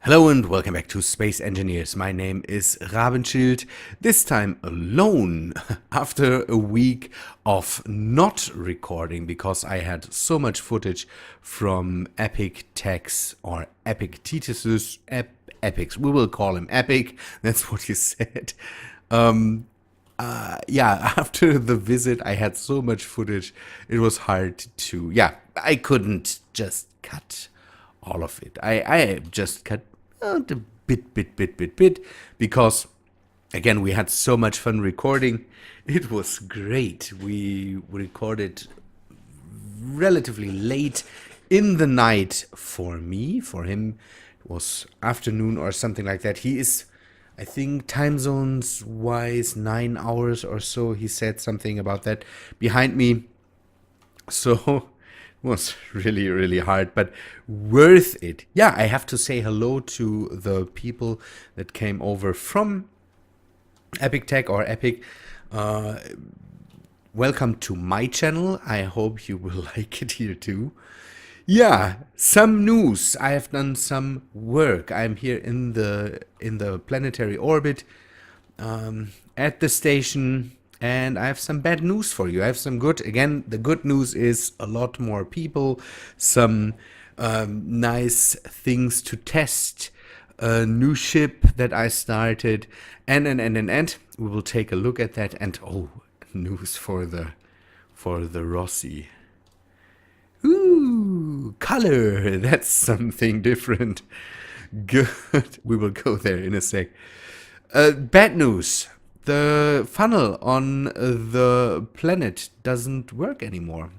Hello and welcome back to Space Engineers. My name is Rabenschild, this time alone after a week of not recording because I had so much footage from Epic Techs or Epic Titus's Epics. We will call him Epic, that's what you said. Yeah, after the visit I had so much footage, it was hard to, I couldn't just cut all of it. I just cut a bit, because again we had so much fun recording. It was great. We recorded relatively late in the night for me. For him, it was afternoon or something like that. He is, I think, time zones wise 9 hours or so. He said something about that behind me. So it was really hard, but worth it. Yeah, I have to say hello to the people that came over from Epic Tech or Epic. Welcome to my channel. I hope you will like it here too. Yeah, some news. I have done some work. I'm here in the planetary orbit at the station. And I have some bad news for you. I have some good. Again, the good news is a lot more people, some nice things to test, a new ship that I started, and. We will take a look at that. And oh, news for the Rossi. Ooh, color. That's something different. Good. We will go there in a sec. Bad news. The funnel on the planet doesn't work anymore.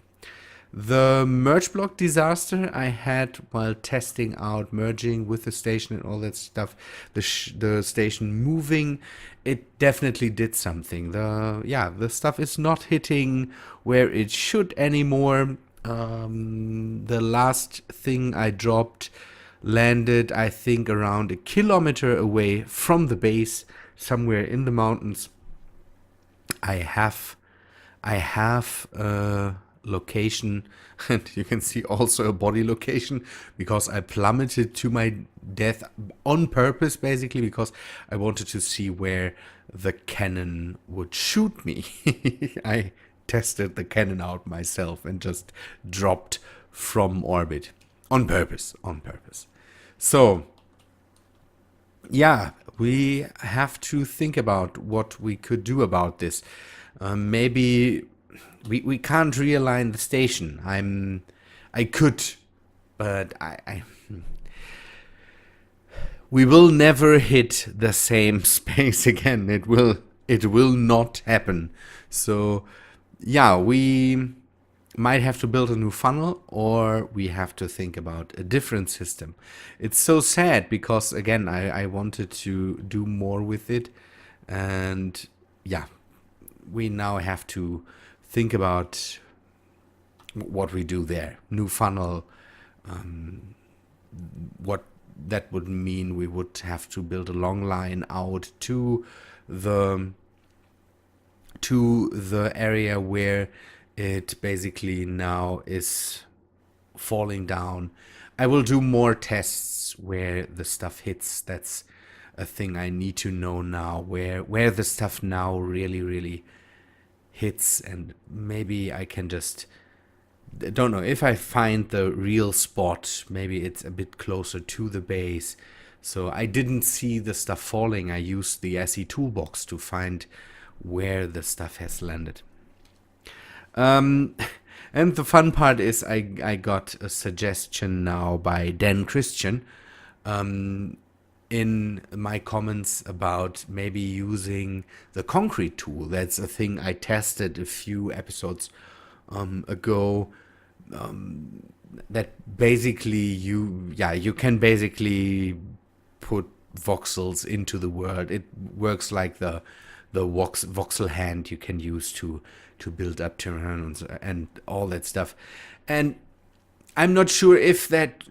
The merge block disaster I had while testing out merging with the station and all that stuff, the station moving, it definitely did something. The stuff is not hitting where it should anymore. The last thing I dropped landed, I think, around a kilometer away from the base, somewhere in the mountains. I have a location, and you can see also a body location, because I plummeted to my death on purpose, basically because I wanted to see where the cannon would shoot me. I tested the cannon out myself and just dropped from orbit on purpose. So yeah, we have to think about what we could do about this. Maybe we can't realign the station. I could, but we will never hit the same space again. It will not happen. So yeah, we might have to build a new funnel, or we have to think about a different system. It's so sad because, again, I wanted to do more with it, and yeah, we now have to think about what we do there. New funnel, what that would mean. We would have to build a long line out to the area where it basically now is falling down. I will do more tests where the stuff hits. That's a thing I need to know now, where the stuff now really hits, and maybe I can just, don't know, if I find the real spot, maybe it's a bit closer to the base. So I didn't see the stuff falling. I used the SE toolbox to find where the stuff has landed. And the fun part is I got a suggestion now by Dan Christian in my comments about maybe using the concrete tool. That's a thing I tested a few episodes ago. That basically you can basically put voxels into the world. It works like the voxel hand you can use to build up terrain and all that stuff. And I'm not sure if that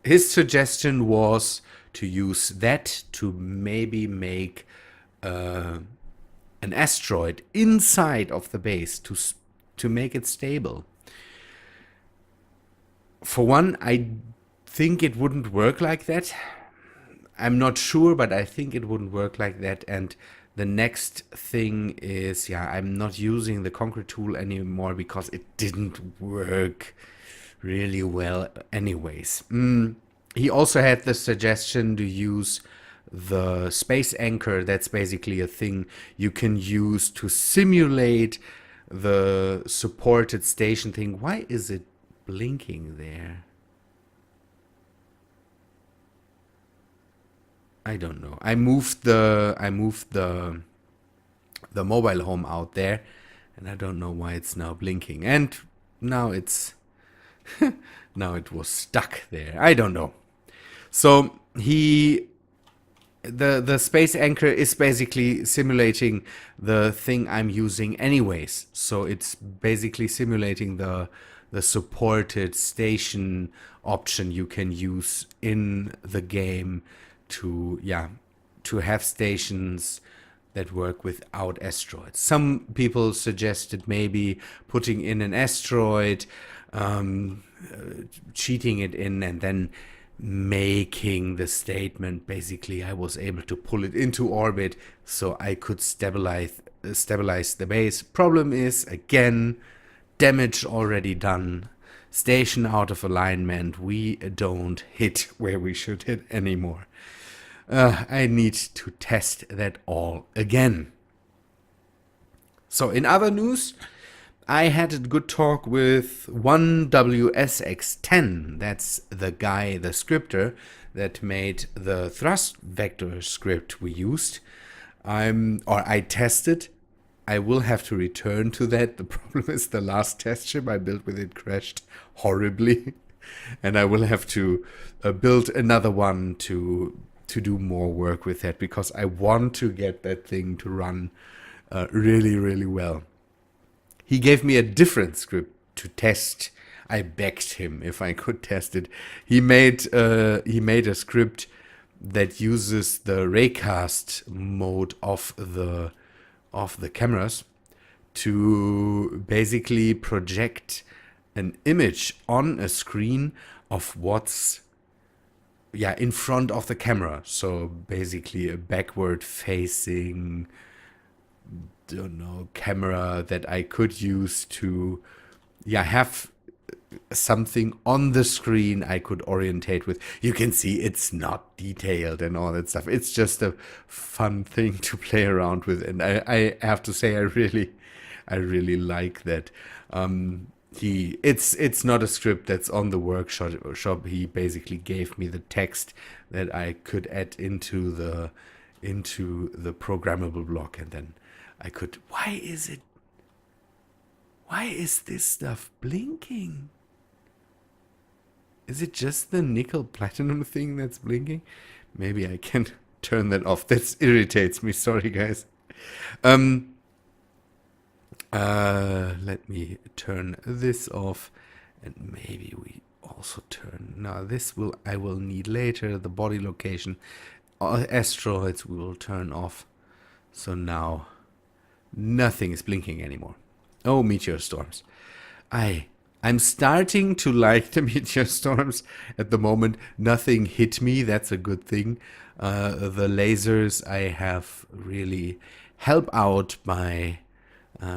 his suggestion was to use that to maybe make an asteroid inside of the base to make it stable. For one, I think it wouldn't work like that. I'm not sure, but I think it wouldn't work like that. And the next thing is, yeah, I'm not using the concrete tool anymore because it didn't work really well anyways. He also had the suggestion to use the space anchor. That's basically a thing you can use to simulate the supported station thing. Why is it blinking there? I don't know. I moved the mobile home out there, and I don't know why it's now blinking. And now it's now it was stuck there. I don't know. So the space anchor is basically simulating the thing I'm using anyways. So it's basically simulating the supported station option you can use in the game to have stations that work without asteroids. Some people suggested maybe putting in an asteroid, cheating it in, and then making the statement. Basically, I was able to pull it into orbit so I could stabilize the base. Problem is, again, damage already done. Station out of alignment. We don't hit where we should hit anymore. I need to test that all again. So in other news, I had a good talk with 1WSX10. That's the guy, the scripter, that made the thrust vector script we used. I tested. I will have to return to that. The problem is the last test ship I built with it crashed horribly. And I will have to build another one to do more work with that, because I want to get that thing to run really, really well. He gave me a different script to test. I begged him if I could test it. He made a script that uses the raycast mode of the cameras to basically project an image on a screen of what's in front of the camera. So basically a backward facing, don't know, camera that I could use to have something on the screen I could orientate with. You can see it's not detailed and all that stuff. It's just a fun thing to play around with, and I have to say I really like that. It's not a script that's on the workshop. He basically gave me the text that I could add into the programmable block, and then I could. Why is this stuff blinking? Is it just the nickel platinum thing that's blinking? Maybe I can turn that off. That irritates me. Sorry, guys. Let me turn this off, and maybe we also turn. Now I will need later. The body location, asteroids we will turn off. So now nothing is blinking anymore. Oh, meteor storms. I'm starting to like the meteor storms at the moment. Nothing hit me. That's a good thing. The lasers I have really help out by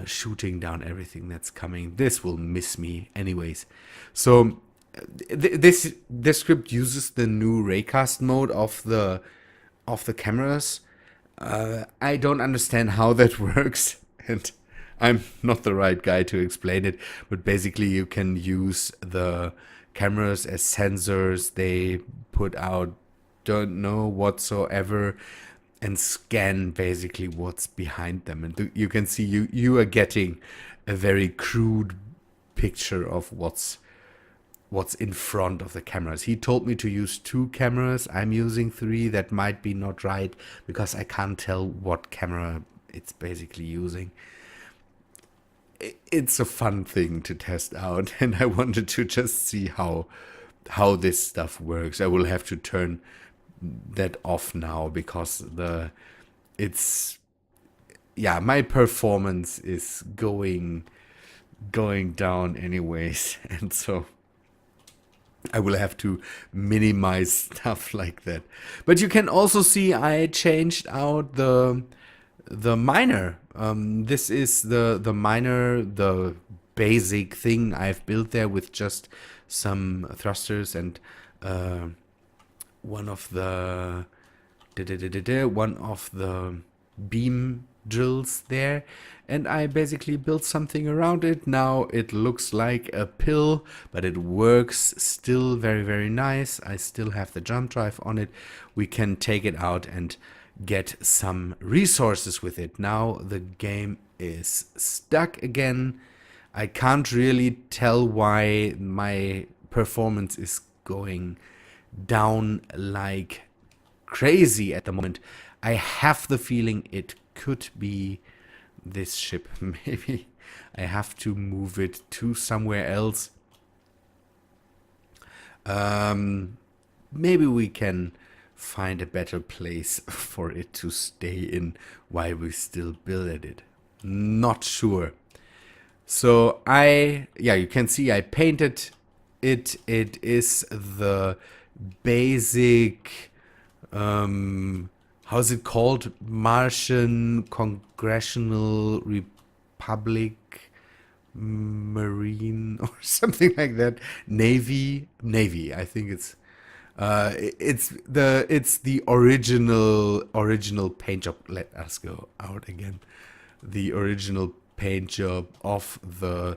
shooting down everything that's coming. This will miss me anyways. So this script uses the new raycast mode of the cameras. I don't understand how that works, and I'm not the right guy to explain it, but basically you can use the cameras as sensors. They put out don't know whatsoever and scan basically what's behind them. And you can see you are getting a very crude picture of what's in front of the cameras. He told me to use 2 cameras. I'm using 3. That might be not right because I can't tell what camera it's basically using. It's a fun thing to test out, and I wanted to just see how this stuff works. I will have to turn that off now because my performance is going down anyways, and so I will have to minimize stuff like that. But you can also see I changed out the miner. This is the miner, the basic thing I've built there with just some thrusters and one of the one of the beam drills there, and I basically built something around it. Now it looks like a pill, but it works still very, very nice. I still have the jump drive on it. We can take it out and get some resources with it. Now the game is stuck again. I can't really tell why my performance is going down like crazy at the moment. I have the feeling it could be this ship. Maybe I have to move it to somewhere else. Maybe we can find a better place for it to stay in while we still build at it. Not sure. So you can see I painted it. It is the basic, how's it called? Martian Congressional Republic Marine or something like that. Navy. I think it's the original paint job. Let us go out again. The original paint job of the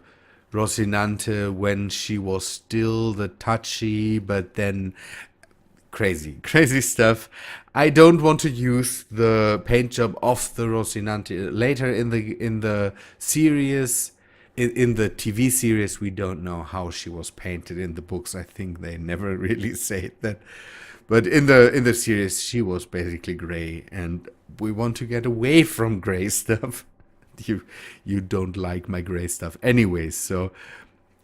Rocinante when she was still the touchy, but then crazy stuff. I don't want to use the paint job of the Rocinante later in the series. In the TV series, we don't know how she was painted. In the books, I think they never really say that. But in the series, she was basically gray, and we want to get away from gray stuff. You don't like my gray stuff, anyways. So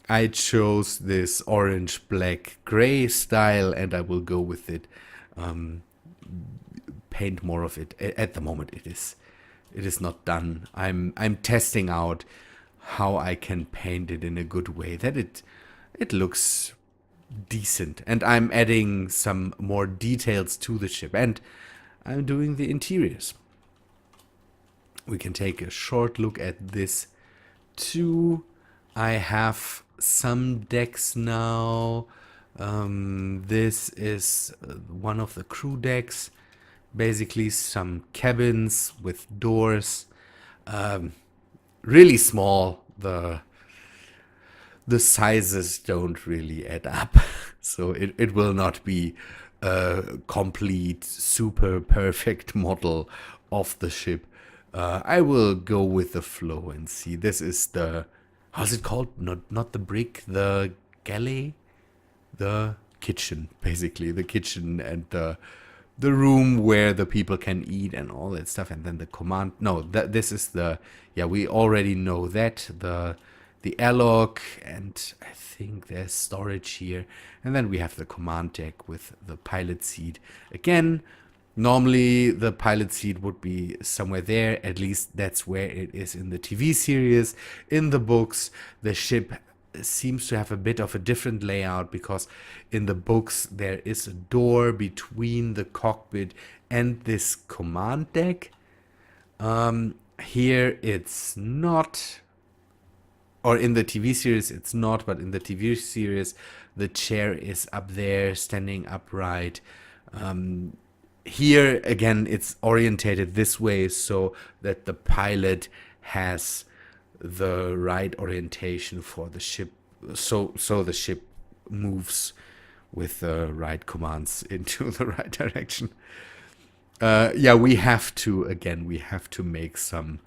I chose this orange, black, gray style, and I will go with it. Paint more of it. At the moment, it is not done. I'm testing out how I can paint it in a good way that it looks decent, and I'm adding some more details to the ship, and I'm doing the interiors. We can take a short look at this too. I have some decks now. This is one of the crew decks. Basically some cabins with doors. Really small. The sizes don't really add up. So it will not be a complete, super perfect model of the ship. I will go with the flow and see. This is the, how's it called? Not the brick, the galley, the kitchen, basically the kitchen and the room where the people can eat and all that stuff. And then the command. No, this is the, yeah, we already know that the airlock, and I think there's storage here. And then we have the command deck with the pilot seat again. Normally, the pilot seat would be somewhere there. At least that's where it is in the TV series. In the books, the ship seems to have a bit of a different layout, because in the books, there is a door between the cockpit and this command deck. Here, it's not. Or in the TV series, it's not. But in the TV series, the chair is up there, standing upright. Here again, it's orientated this way so that the pilot has the right orientation for the ship. So the ship moves with the right commands into the right direction. Yeah, we have to make some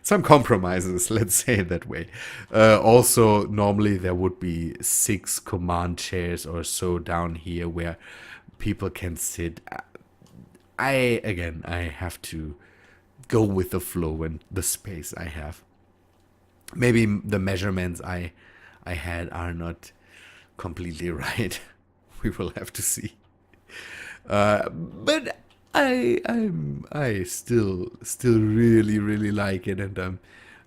some compromises, let's say it that way. Also, normally there would be 6 command chairs or so down here where people can sit. I have to go with the flow and the space I have. Maybe the measurements I had are not completely right. We will have to see. But I still really like it, and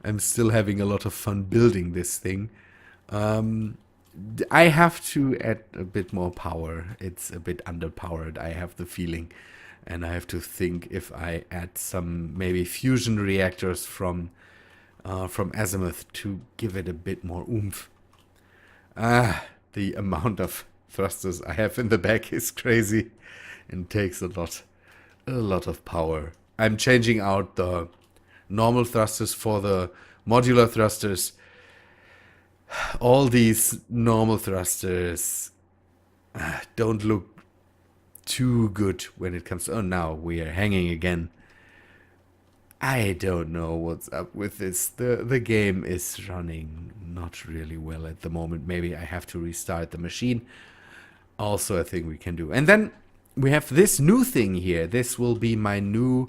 I'm still having a lot of fun building this thing. I have to add a bit more power. It's a bit underpowered, I have the feeling. And I have to think if I add some maybe fusion reactors from Azimuth to give it a bit more oomph. The amount of thrusters I have in the back is crazy and takes a lot of power. I'm changing out the normal thrusters for the modular thrusters. All these normal thrusters don't look too good when it comes to... Oh, now we are hanging again. I don't know what's up with this. The game is running not really well at the moment. Maybe I have to restart the machine. Also a thing we can do. And then we have this new thing here. This will be my new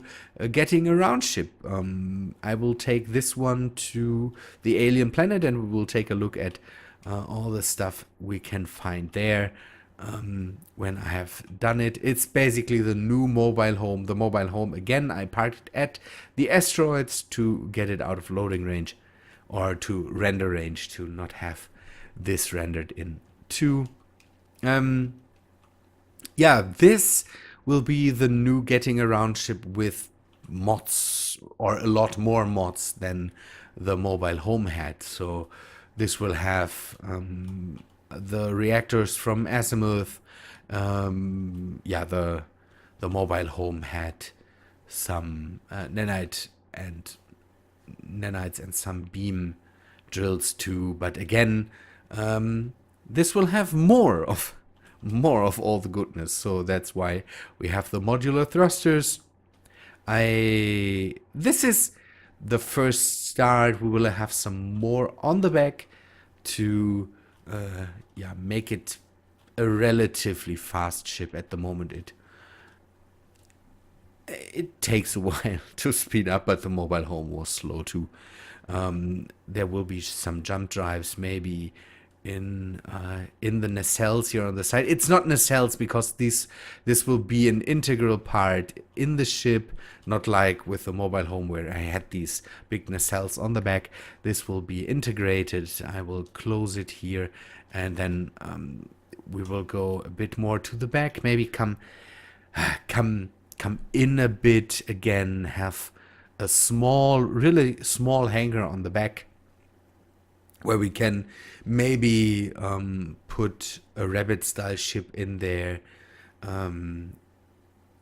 getting around ship. I will take this one to the alien planet and we will take a look at all the stuff we can find there. When I have done it, it's basically the new mobile home. The mobile home, again, I parked it at the asteroids to get it out of loading range or to render range, to not have this rendered in too. Yeah, this will be the new getting around ship with mods, or a lot more mods than the mobile home had. So this will have the reactors from Azimuth. Yeah, the mobile home had some nanites and some beam drills too. But again, this will have more of all the goodness. So that's why we have the modular thrusters. This is the first start. We will have some more on the back to yeah, make it a relatively fast ship. At the moment it takes a while to speed up, but the mobile home was slow too. There will be some jump drives maybe in the nacelles here on the side. It's not nacelles because this will be an integral part in the ship, not like with the mobile home where I had these big nacelles on the back. This will be integrated. I will close it here, and then we will go a bit more to the back, maybe come in a bit again, have a small, really small hangar on the back where we can maybe put a Rabenschild ship in there,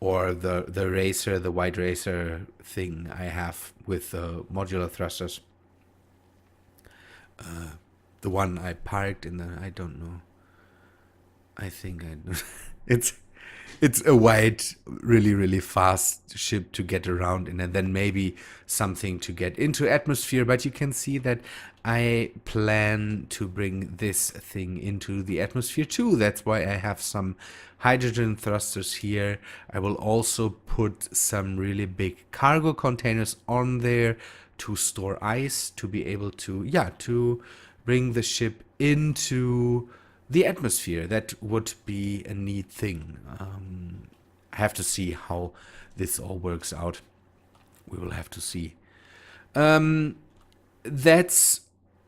or the racer, the white racer thing I have with the modular thrusters. The one I parked in the, I don't know. I think it's a white, really, really fast ship to get around in, and then maybe something to get into atmosphere. But you can see that I plan to bring this thing into the atmosphere too. That's why I have some hydrogen thrusters here. I will also put some really big cargo containers on there to store ice, to be able to, yeah, to bring the ship into the atmosphere. That would be a neat thing. I have to see how this all works out. We will have to see. That's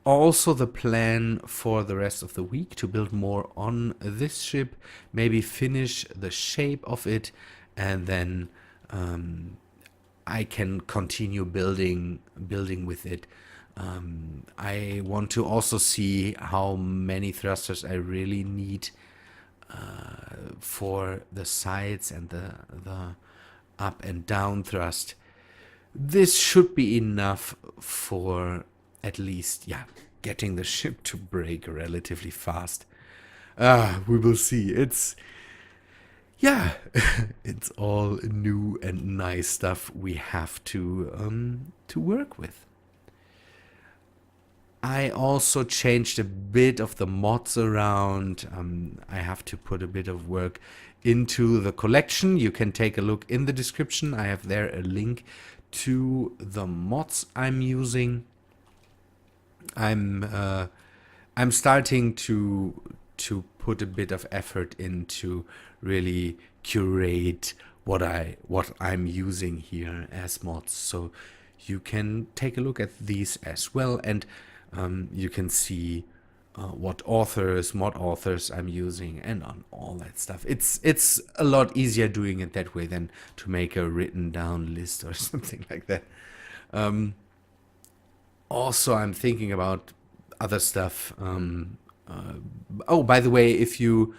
also the plan for the rest of the week, to build more on this ship, maybe finish the shape of it, and then I can continue building with it. I want to also see how many thrusters I really need for the sides and the up and down thrust. This should be enough for at least, yeah, getting the ship to break relatively fast. We will see. It's, yeah, it's all new and nice stuff we have to work with. I also changed a bit of the mods around. I have to put a bit of work into the collection. You can take a look in the description. I have there a link to the mods I'm using. I'm starting to put a bit of effort into really curate what I'm using here as mods. So you can take a look at these as well, and you can see what authors, mod authors I'm using, and on all that stuff. It's a lot easier doing it that way than to make a written down list or something like that. Also, I'm thinking about other stuff. Oh, by the way, if you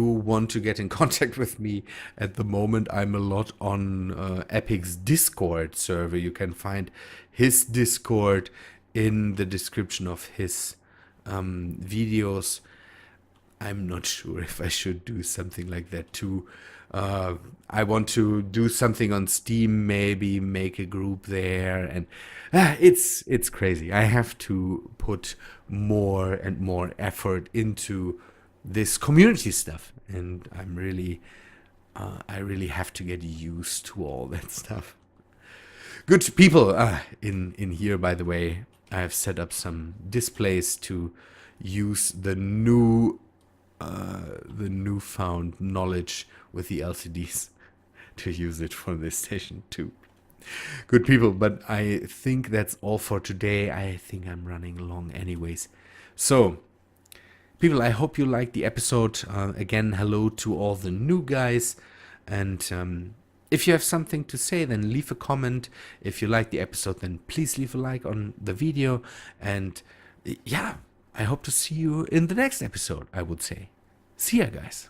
want to get in contact with me, at the moment I'm a lot on Epic's Discord server. You can find his Discord in the description of his videos. I'm not sure if I should do something like that too. I want to do something on Steam, maybe make a group there, and it's crazy. I have to put more and more effort into this community stuff, and I really have to get used to all that stuff. Good people in here, by the way, I have set up some displays to use the newfound knowledge with the LCDs to use it for this station too. Good people, but I think that's all for today. I think I'm running long anyways. So, people, I hope you liked the episode. Again, hello to all the new guys. And if you have something to say, then leave a comment. If you like the episode, then please leave a like on the video. And yeah, I hope to see you in the next episode, I would say. See ya, guys.